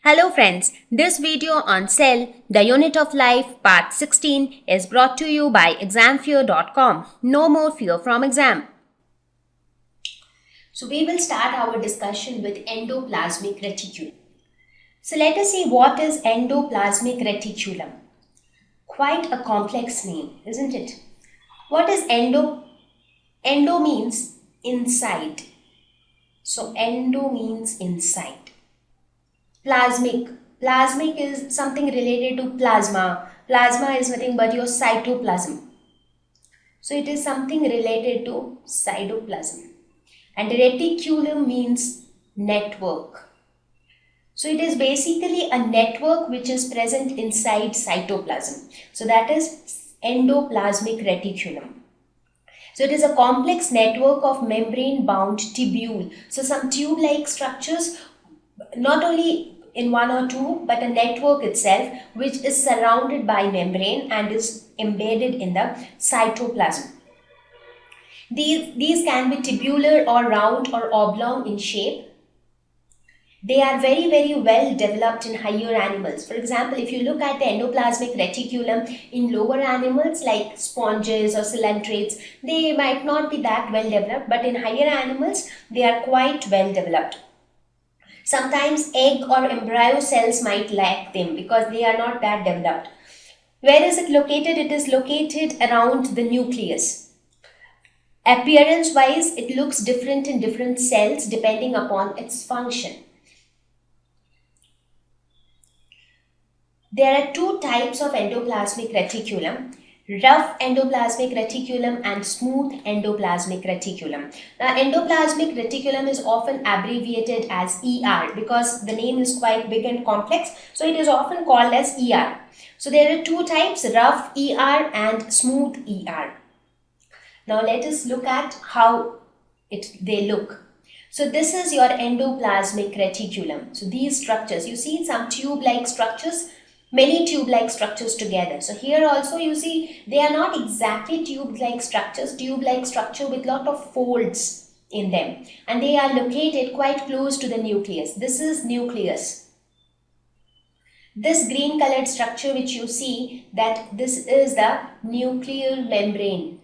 Hello friends, this video on Cell, the Unit of Life, Part 16 is brought to you by examfear.com. No more fear from exam. So we will start our discussion with endoplasmic reticulum. So let us see what is endoplasmic reticulum. Quite a complex name, isn't it? What is endo? Endo means inside. So endo means inside. Plasmic is something related to plasma. Plasma is nothing but your cytoplasm. So it is something related to cytoplasm. And reticulum means network. So it is basically a network which is present inside cytoplasm. So that is endoplasmic reticulum. So it is a complex network of membrane-bound tubule. So some tube-like structures, not only in one or two, but a network itself which is surrounded by membrane and is embedded in the cytoplasm. These can be tubular or round or oblong in shape. They are very well developed in higher animals. For example, if you look at the endoplasmic reticulum in lower animals like sponges or coelentrates, they might not be that well developed, but in higher animals, they are quite well developed. Sometimes egg or embryo cells might lack them because they are not that developed. Where is it located? It is located around the nucleus. Appearance wise, it looks different in different cells depending upon its function. There are two types of endoplasmic reticulum. Rough endoplasmic reticulum and smooth endoplasmic reticulum. Now, endoplasmic reticulum is often abbreviated as ER because the name is quite big and complex, so it is often called as ER. So there are two types, rough ER and smooth ER. Now let us look at how they look. So this is your endoplasmic reticulum. So these structures, you see some tube-like structures, many tube-like structures together. So here also you see they are not exactly tube-like structures, tube-like structure with lot of folds in them, and they are located quite close to the nucleus. This is nucleus. This green colored structure which you see, that this is the nuclear membrane,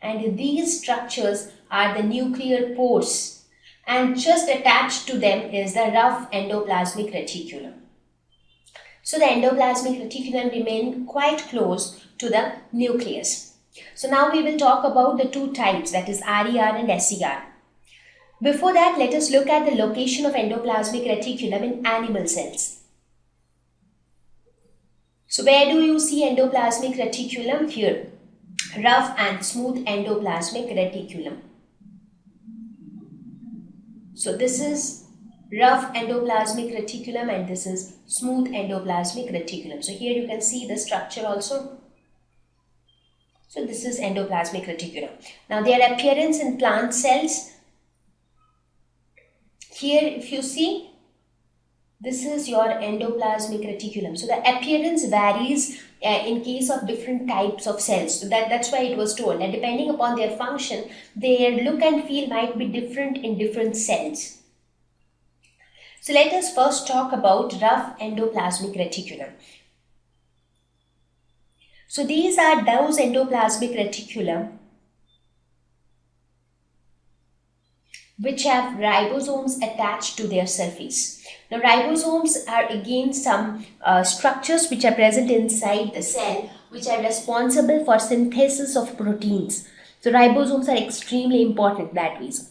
and these structures are the nuclear pores, and just attached to them is the rough endoplasmic reticulum. So the endoplasmic reticulum remain quite close to the nucleus. So now we will talk about the two types, that is RER and SER. Before that, let us look at the location of endoplasmic reticulum in animal cells. So where do you see endoplasmic reticulum? Here, rough and smooth endoplasmic reticulum. So this is rough endoplasmic reticulum and this is smooth endoplasmic reticulum. So here you can see the structure also. So this is endoplasmic reticulum. Now their appearance in plant cells. Here if you see, this is your endoplasmic reticulum. So the appearance varies in case of different types of cells. So that's why it was told that depending upon their function, their look and feel might be different in different cells. So let us first talk about rough endoplasmic reticulum. So these are those endoplasmic reticulum which have ribosomes attached to their surface. Now ribosomes are again some structures which are present inside the cell which are responsible for synthesis of proteins. So ribosomes are extremely important that reason.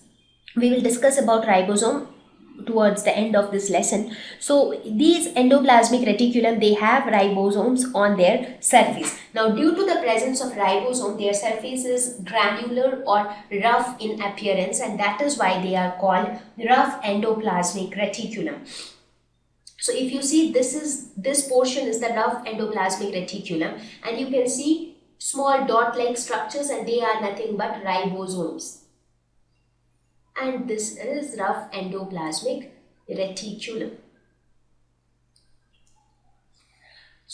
We will discuss about ribosome towards the end of this lesson. So these endoplasmic reticulum, they have ribosomes on their surface. Now due to the presence of ribosome, their surface is granular or rough in appearance, and that is why they are called rough endoplasmic reticulum. So if you see, this portion is the rough endoplasmic reticulum, and you can see small dot-like structures, and they are nothing but ribosomes. And this is rough endoplasmic reticulum.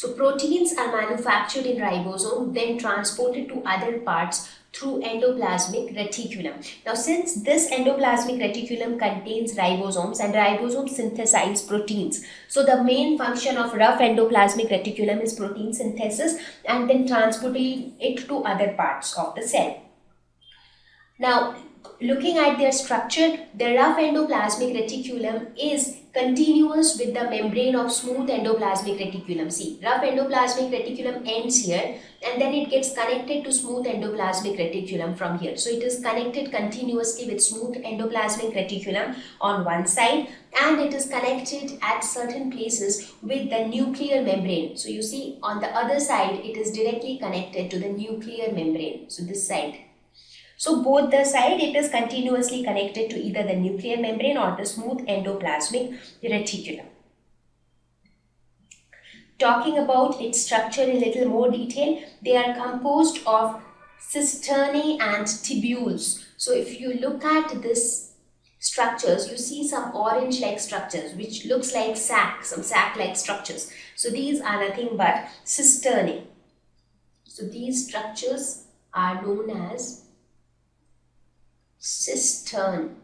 So proteins are manufactured in ribosome, then transported to other parts through endoplasmic reticulum. Now, since this endoplasmic reticulum contains ribosomes and ribosomes synthesize proteins, so the main function of rough endoplasmic reticulum is protein synthesis and then transporting it to other parts of the cell. Now, looking at their structure, the rough endoplasmic reticulum is continuous with the membrane of smooth endoplasmic reticulum. See, rough endoplasmic reticulum ends here and then it gets connected to smooth endoplasmic reticulum from here. So it is connected continuously with smooth endoplasmic reticulum on one side, and it is connected at certain places with the nuclear membrane. So you see on the other side, it is directly connected to the nuclear membrane. So this side. So both the side, it is continuously connected to either the nuclear membrane or the smooth endoplasmic reticulum. Talking about its structure in a little more detail, they are composed of cisternae and tubules. So if you look at this structures, you see some orange-like structures which looks like some sac-like structures. So these are nothing but cisternae. So these structures are known as cistern,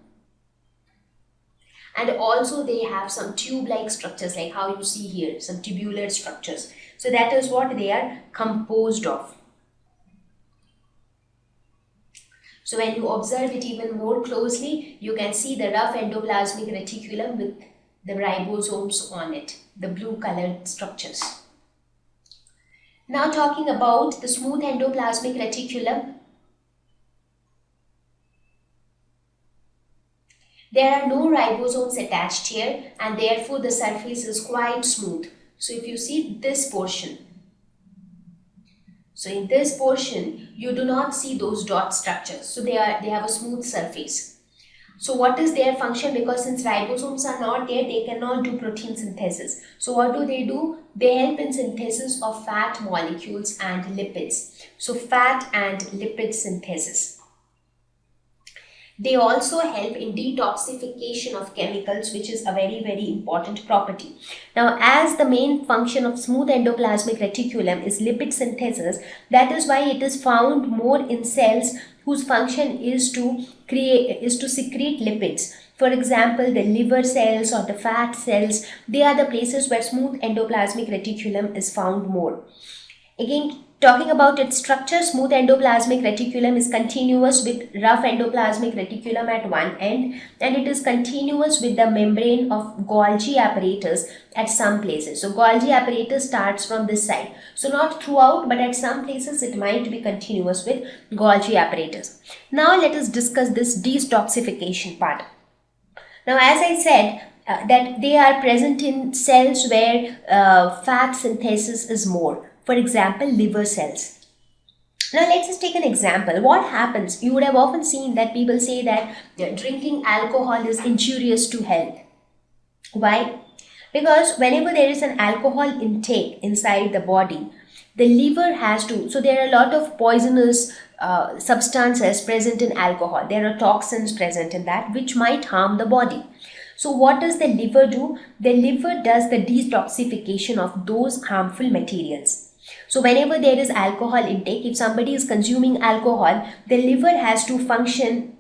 and also they have some tube-like structures like how you see here, some tubular structures. So that is what they are composed of. So when you observe it even more closely, you can see the rough endoplasmic reticulum with the ribosomes on it, the blue colored structures. Now talking about the smooth endoplasmic reticulum, there are no ribosomes attached here and therefore the surface is quite smooth. So if you see this portion, so in this portion you do not see those dot structures. So they have a smooth surface. So what is their function? Because since ribosomes are not there, they cannot do protein synthesis. So what do? They help in synthesis of fat molecules and lipids. So fat and lipid synthesis. They also help in detoxification of chemicals, which is a very, very important property. Now, as the main function of smooth endoplasmic reticulum is lipid synthesis, that is why it is found more in cells whose function is to secrete lipids. For example, the liver cells or the fat cells, they are the places where smooth endoplasmic reticulum is found more. Again, talking about its structure, smooth endoplasmic reticulum is continuous with rough endoplasmic reticulum at one end, and it is continuous with the membrane of Golgi apparatus at some places. So Golgi apparatus starts from this side. So not throughout, but at some places it might be continuous with Golgi apparatus. Now let us discuss this detoxification part. Now, as I said, that they are present in cells where fat synthesis is more. For example, liver cells. Now let's just take an example. What happens? You would have often seen that people say that drinking alcohol is injurious to health. Why? Because whenever there is an alcohol intake inside the body, the liver has to, so there are a lot of poisonous substances present in alcohol. There are toxins present in that which might harm the body. So what does the liver do? The liver does the detoxification of those harmful materials. So whenever there is alcohol intake, if somebody is consuming alcohol, the liver has to function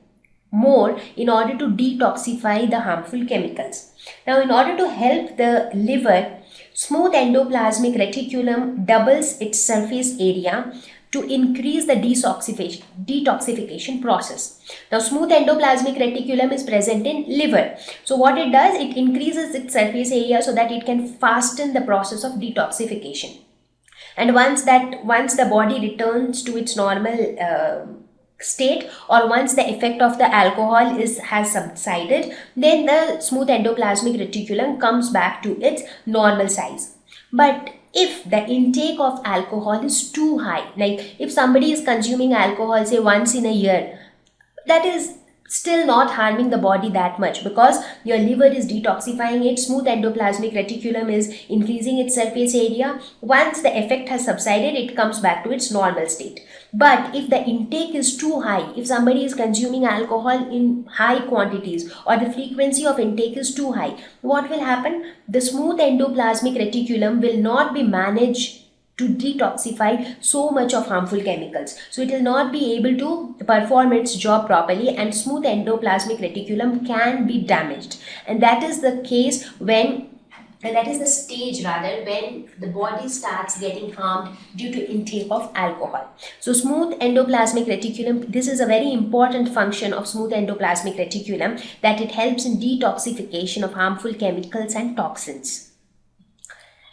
more in order to detoxify the harmful chemicals. Now, in order to help the liver, smooth endoplasmic reticulum doubles its surface area to increase the detoxification process. Now, smooth endoplasmic reticulum is present in liver. So what it does, it increases its surface area so that it can fasten the process of detoxification. And once the body returns to its normal state, or once the effect of the alcohol has subsided, then the smooth endoplasmic reticulum comes back to its normal size. But if the intake of alcohol is too high, like if somebody is consuming alcohol say once in a year, that is still not harming the body that much, because your liver is detoxifying it. Smooth endoplasmic reticulum is increasing its surface area. Once the effect has subsided, it comes back to its normal state. But if the intake is too high, if somebody is consuming alcohol in high quantities, or the frequency of intake is too high, what will happen? The smooth endoplasmic reticulum will not be managed to detoxify so much of harmful chemicals. So it will not be able to perform its job properly, and smooth endoplasmic reticulum can be damaged. And that is the case when, and that is the stage rather, when the body starts getting harmed due to intake of alcohol. So smooth endoplasmic reticulum, this is a very important function of smooth endoplasmic reticulum, that it helps in detoxification of harmful chemicals and toxins,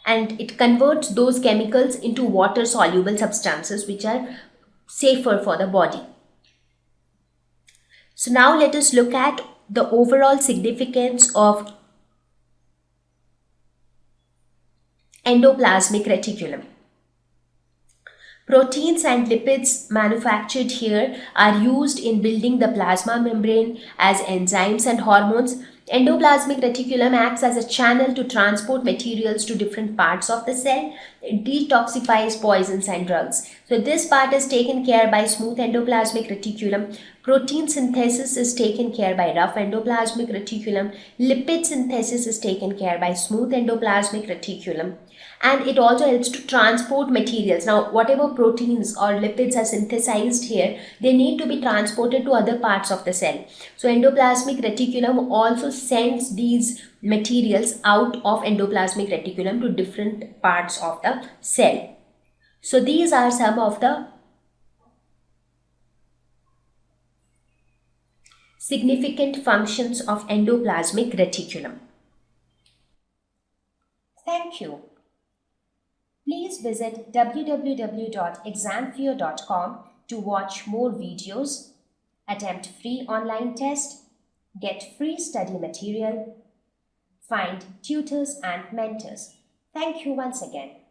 and it converts those chemicals into water soluble substances which are safer for the body. So now let us look at the overall significance of endoplasmic reticulum. Proteins and lipids manufactured here are used in building the plasma membrane as enzymes and hormones. Endoplasmic reticulum acts as a channel to transport materials to different parts of the cell. It detoxifies poisons and drugs. So this part is taken care by smooth endoplasmic reticulum. Protein synthesis is taken care by rough endoplasmic reticulum. Lipid synthesis is taken care by smooth endoplasmic reticulum. And it also helps to transport materials. Now, whatever proteins or lipids are synthesized here, they need to be transported to other parts of the cell. So endoplasmic reticulum also sends these materials out of endoplasmic reticulum to different parts of the cell. So these are some of the significant functions of endoplasmic reticulum. Thank you. Please visit www.examfear.com to watch more videos, attempt free online test, get free study material, find tutors and mentors. Thank you once again.